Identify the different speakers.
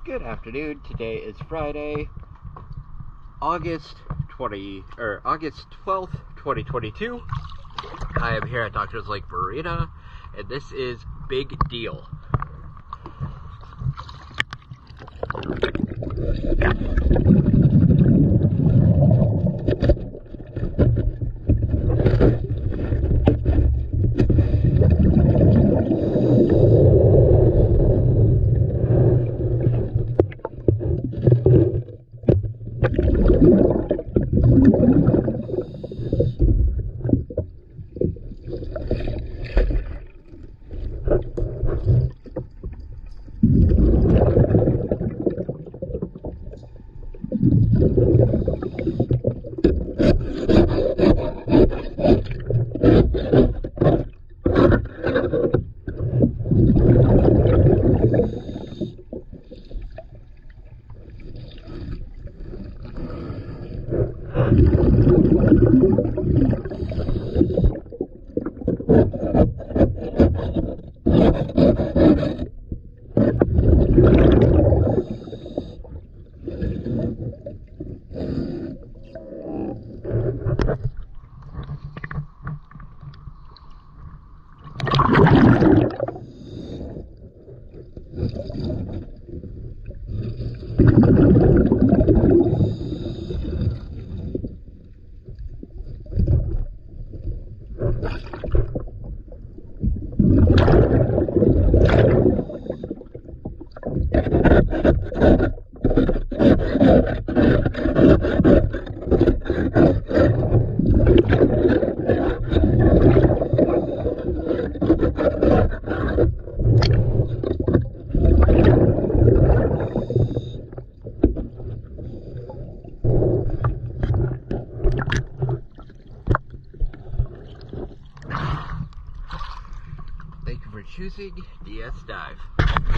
Speaker 1: Good afternoon. Today is Friday, August 12th, 2022. I am here at Doctor's Lake Marina, and this is Big Deal. Thank you for choosing DS Dive.